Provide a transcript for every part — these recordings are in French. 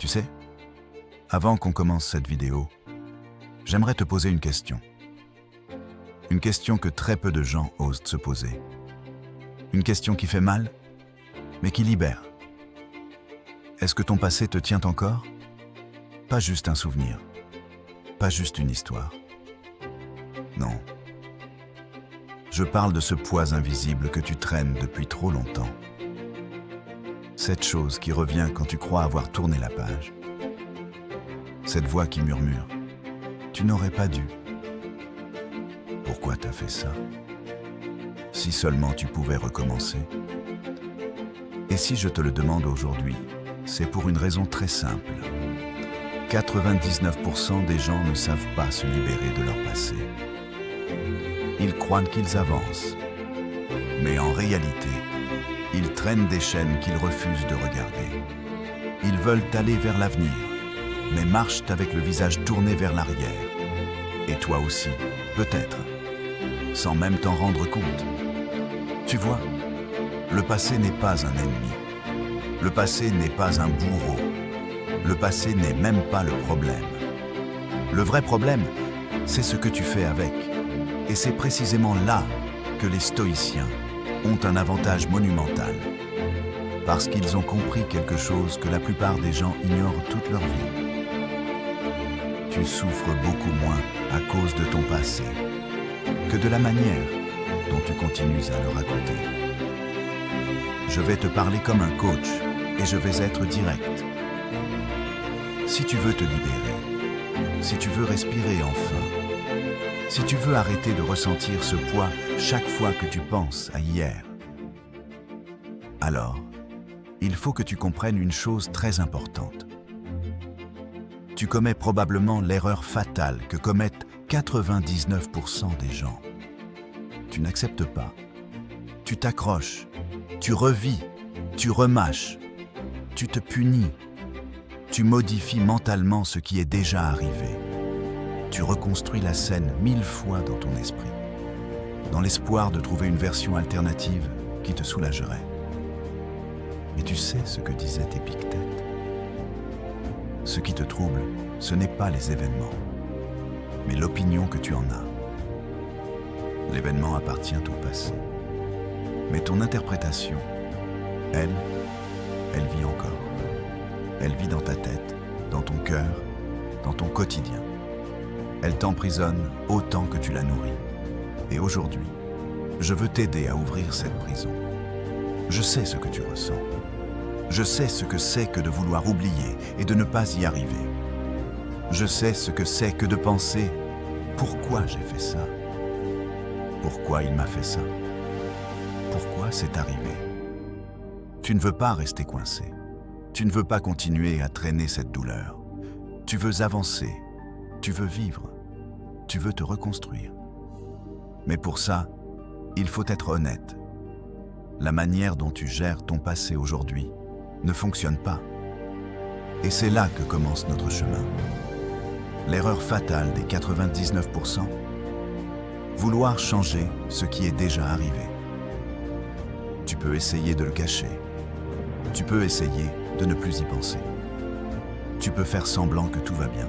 Tu sais, avant qu'on commence cette vidéo, j'aimerais te poser une question. Une question que très peu de gens osent se poser. Une question qui fait mal, mais qui libère. Est-ce que ton passé te tient encore? Pas juste un souvenir, pas juste une histoire. Non. Je parle de ce poids invisible que tu traînes depuis trop longtemps. Cette chose qui revient quand tu crois avoir tourné la page. Cette voix qui murmure « Tu n'aurais pas dû. Pourquoi t'as fait ça? Si seulement tu pouvais recommencer. » Et si je te le demande aujourd'hui, c'est pour une raison très simple. 99% des gens ne savent pas se libérer de leur passé. Ils croient qu'ils avancent, mais en réalité, ils traînent des chaînes qu'ils refusent de regarder. Ils veulent aller vers l'avenir, mais marchent avec le visage tourné vers l'arrière. Et toi aussi, peut-être, sans même t'en rendre compte. Tu vois, le passé n'est pas un ennemi. Le passé n'est pas un bourreau. Le passé n'est même pas le problème. Le vrai problème, c'est ce que tu fais avec. Et c'est précisément là que les stoïciens ont un avantage monumental. Parce qu'ils ont compris quelque chose que la plupart des gens ignorent toute leur vie. Tu souffres beaucoup moins à cause de ton passé que de la manière dont tu continues à le raconter. Je vais te parler comme un coach et je vais être direct. Si tu veux te libérer, si tu veux respirer enfin, si tu veux arrêter de ressentir ce poids chaque fois que tu penses à hier, alors, il faut que tu comprennes une chose très importante. Tu commets probablement l'erreur fatale que commettent 99% des gens. Tu n'acceptes pas. Tu t'accroches. Tu revis. Tu remâches. Tu te punis. Tu modifies mentalement ce qui est déjà arrivé. Tu reconstruis la scène 1000 fois dans ton esprit, dans l'espoir de trouver une version alternative qui te soulagerait. Mais tu sais ce que disait Épictète. Ce qui te trouble, ce n'est pas les événements, mais l'opinion que tu en as. L'événement appartient au passé. Mais ton interprétation, elle vit encore. Elle vit dans ta tête, dans ton cœur, dans ton quotidien. Elle t'emprisonne autant que tu la nourris. Et aujourd'hui, je veux t'aider à ouvrir cette prison. Je sais ce que tu ressens. Je sais ce que c'est que de vouloir oublier et de ne pas y arriver. Je sais ce que c'est que de penser « Pourquoi j'ai fait ça? Pourquoi il m'a fait ça? Pourquoi c'est arrivé ?» Tu ne veux pas rester coincé. Tu ne veux pas continuer à traîner cette douleur. Tu veux avancer. Tu veux vivre. Tu veux te reconstruire. Mais pour ça, il faut être honnête. La manière dont tu gères ton passé aujourd'hui ne fonctionne pas. Et c'est là que commence notre chemin. L'erreur fatale des 99%, vouloir changer ce qui est déjà arrivé. Tu peux essayer de le cacher. Tu peux essayer de ne plus y penser. Tu peux faire semblant que tout va bien.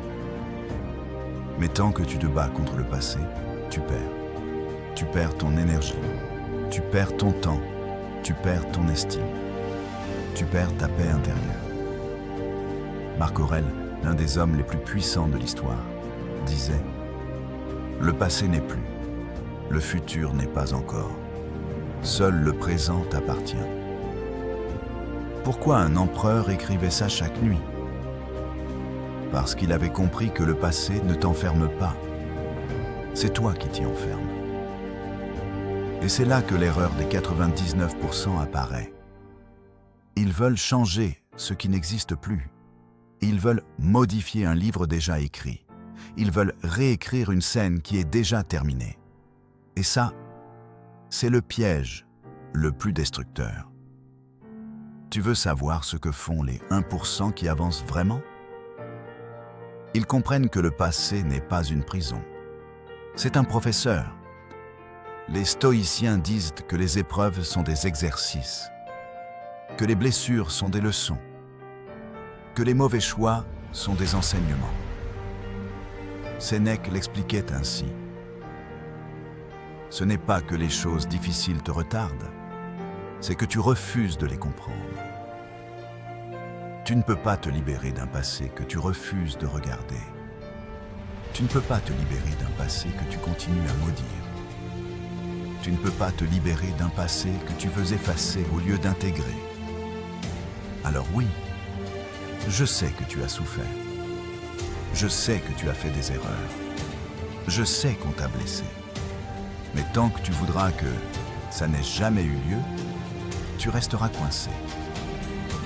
Mais tant que tu te bats contre le passé, tu perds. Tu perds ton énergie. Tu perds ton temps. Tu perds ton estime. Tu perds ta paix intérieure. Marc Aurèle, l'un des hommes les plus puissants de l'histoire, disait « Le passé n'est plus, le futur n'est pas encore. Seul le présent t'appartient. » Pourquoi un empereur écrivait ça chaque nuit? Parce qu'il avait compris que le passé ne t'enferme pas. C'est toi qui t'y enfermes. Et c'est là que l'erreur des 99% apparaît. Ils veulent changer ce qui n'existe plus. Ils veulent modifier un livre déjà écrit. Ils veulent réécrire une scène qui est déjà terminée. Et ça, c'est le piège le plus destructeur. Tu veux savoir ce que font les 1% qui avancent vraiment? Ils comprennent que le passé n'est pas une prison. C'est un professeur. Les stoïciens disent que les épreuves sont des exercices, que les blessures sont des leçons. que les mauvais choix sont des enseignements. Sénèque l'expliquait ainsi. Ce n'est pas que les choses difficiles te retardent, c'est que tu refuses de les comprendre. Tu ne peux pas te libérer d'un passé que tu refuses de regarder. Tu ne peux pas te libérer d'un passé que tu continues à maudire. Tu ne peux pas te libérer d'un passé que tu veux effacer au lieu d'intégrer. Alors oui, je sais que tu as souffert. Je sais que tu as fait des erreurs. Je sais qu'on t'a blessé. Mais tant que tu voudras que ça n'ait jamais eu lieu, tu resteras coincé.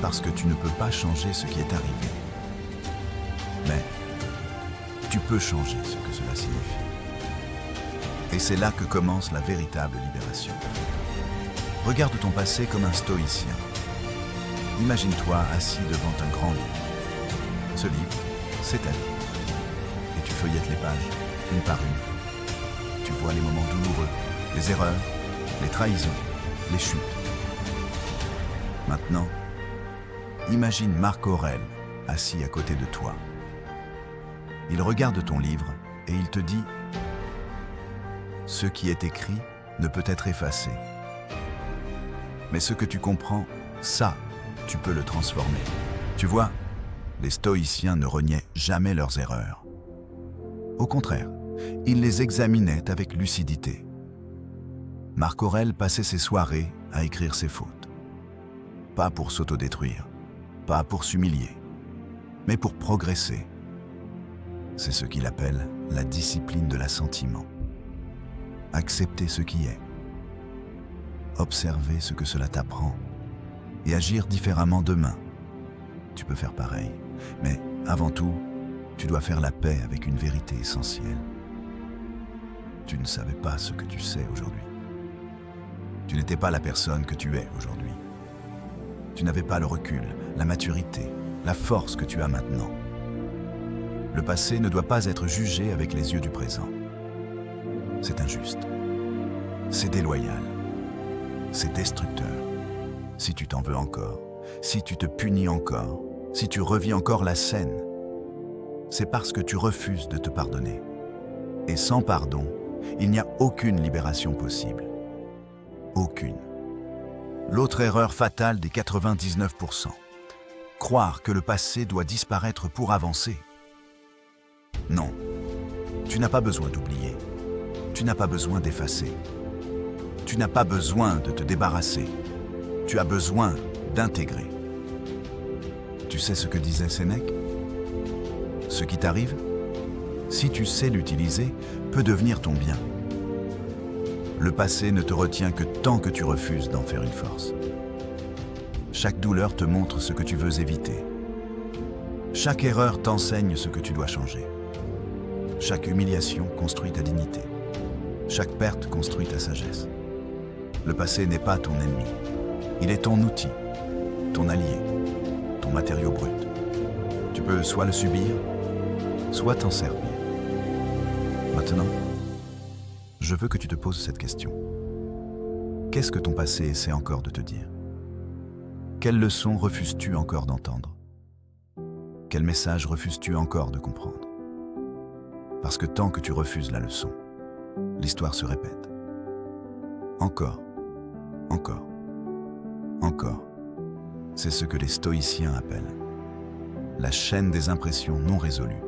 Parce que tu ne peux pas changer ce qui est arrivé. Mais tu peux changer ce que cela signifie. Et c'est là que commence la véritable libération. Regarde ton passé comme un stoïcien. Imagine-toi assis devant un grand livre. Ce livre, c'est ta vie. Et tu feuillettes les pages, une par une. Tu vois les moments douloureux, les erreurs, les trahisons, les chutes. Maintenant, imagine Marc Aurèle assis à côté de toi. Il regarde ton livre et il te dit « Ce qui est écrit ne peut être effacé. Mais ce que tu comprends, ça, tu peux le transformer. » Tu vois, les stoïciens ne reniaient jamais leurs erreurs. Au contraire, ils les examinaient avec lucidité. Marc Aurèle passait ses soirées à écrire ses fautes. Pas pour s'autodétruire, pas pour s'humilier, mais pour progresser. C'est ce qu'il appelle la discipline de l'assentiment. Accepter ce qui est, observer ce que cela t'apprend et agir différemment demain. Tu peux faire pareil, mais avant tout, tu dois faire la paix avec une vérité essentielle. Tu ne savais pas ce que tu sais aujourd'hui. Tu n'étais pas la personne que tu es aujourd'hui. Tu n'avais pas le recul, la maturité, la force que tu as maintenant. Le passé ne doit pas être jugé avec les yeux du présent. C'est injuste. C'est déloyal. C'est destructeur. Si tu t'en veux encore, si tu te punis encore, si tu revis encore la scène, c'est parce que tu refuses de te pardonner. Et sans pardon, il n'y a aucune libération possible. Aucune. L'autre erreur fatale des 99%. Croire que le passé doit disparaître pour avancer. Non, tu n'as pas besoin d'oublier. Tu n'as pas besoin d'effacer. Tu n'as pas besoin de te débarrasser. Tu as besoin d'intégrer. Tu sais ce que disait Sénèque ? Ce qui t'arrive, si tu sais l'utiliser, peut devenir ton bien. Le passé ne te retient que tant que tu refuses d'en faire une force. Chaque douleur te montre ce que tu veux éviter. Chaque erreur t'enseigne ce que tu dois changer. Chaque humiliation construit ta dignité. Chaque perte construit ta sagesse. Le passé n'est pas ton ennemi. Il est ton outil, ton allié, ton matériau brut. Tu peux soit le subir, soit t'en servir. Maintenant, je veux que tu te poses cette question. Qu'est-ce que ton passé essaie encore de te dire ? Quelle leçon refuses-tu encore d'entendre ? Quel message refuses-tu encore de comprendre ? Parce que tant que tu refuses la leçon, l'histoire se répète. Encore, encore, encore. C'est ce que les stoïciens appellent la chaîne des impressions non résolues.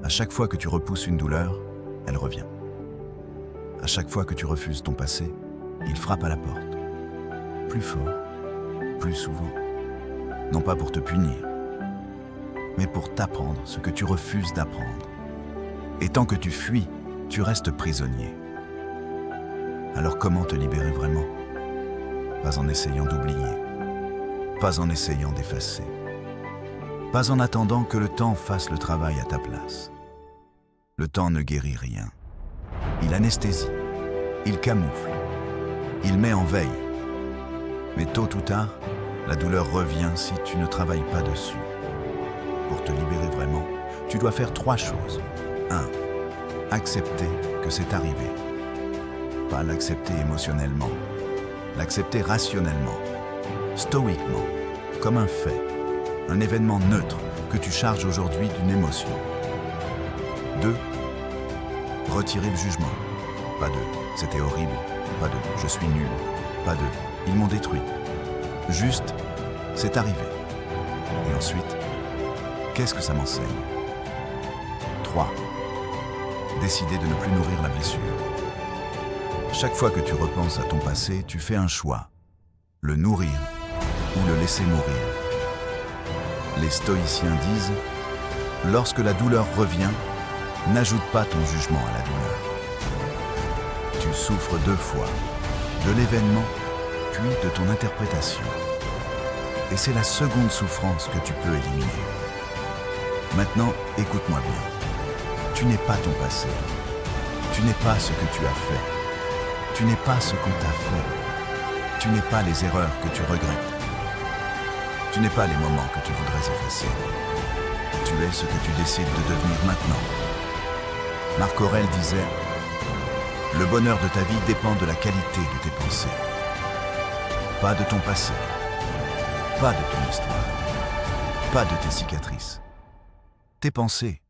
À chaque fois que tu repousses une douleur, elle revient. À chaque fois que tu refuses ton passé, il frappe à la porte. Plus fort, plus souvent. Non pas pour te punir, mais pour t'apprendre ce que tu refuses d'apprendre. Et tant que tu fuis, tu restes prisonnier. Alors comment te libérer vraiment ? Pas en essayant d'oublier, pas en essayant d'effacer, pas en attendant que le temps fasse le travail à ta place. Le temps ne guérit rien. Il anesthésie, il camoufle, il met en veille. Mais tôt ou tard, la douleur revient si tu ne travailles pas dessus. Pour te libérer vraiment, tu dois faire 3 choses. 1. Accepter que c'est arrivé. Pas l'accepter émotionnellement, l'accepter rationnellement, stoïquement, comme un fait. un événement neutre que tu charges aujourd'hui d'une émotion. 2. Retirer le jugement. Pas de « c'était horrible », pas de « je suis nul », pas de « ils m'ont détruit ». Juste « c'est arrivé ». Et ensuite, qu'est-ce que ça m'enseigne? 3. Décider de ne plus nourrir la blessure. Chaque fois que tu repenses à ton passé, tu fais un choix. Le nourrir ou le laisser mourir. Les stoïciens disent « Lorsque la douleur revient, n'ajoute pas ton jugement à la douleur. » Tu souffres 2 fois, de l'événement, puis de ton interprétation. Et c'est la seconde souffrance que tu peux éliminer. Maintenant, écoute-moi bien. Tu n'es pas ton passé. Tu n'es pas ce que tu as fait. Tu n'es pas ce qu'on t'a fait. Tu n'es pas les erreurs que tu regrettes. Tu n'es pas les moments que tu voudrais effacer. Tu es ce que tu décides de devenir maintenant. Marc Aurèle disait « Le bonheur de ta vie dépend de la qualité de tes pensées. Pas de ton passé, pas de ton histoire, pas de tes cicatrices. Tes pensées.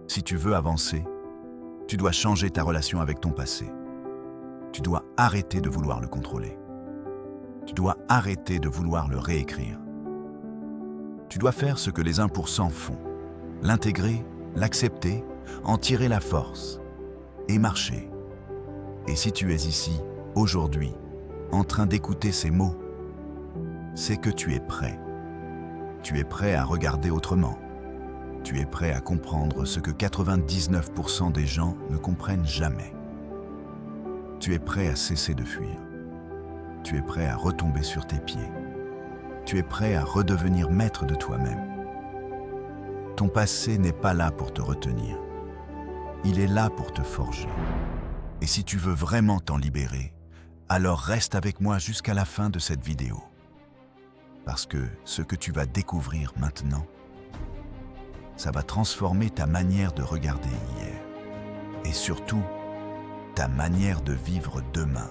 Si tu veux avancer, tu dois changer ta relation avec ton passé. Tu dois arrêter de vouloir le contrôler. Tu dois arrêter de vouloir le réécrire. Tu dois faire ce que les 1% font. L'intégrer, l'accepter, en tirer la force et marcher. Et si tu es ici, aujourd'hui, en train d'écouter ces mots, c'est que tu es prêt. Tu es prêt à regarder autrement. Tu es prêt à comprendre ce que 99% des gens ne comprennent jamais. Tu es prêt à cesser de fuir. Tu es prêt à retomber sur tes pieds. Tu es prêt à redevenir maître de toi-même. Ton passé n'est pas là pour te retenir. Il est là pour te forger. Et si tu veux vraiment t'en libérer, alors reste avec moi jusqu'à la fin de cette vidéo. Parce que ce que tu vas découvrir maintenant, ça va transformer ta manière de regarder hier. Et surtout, ta manière de vivre demain.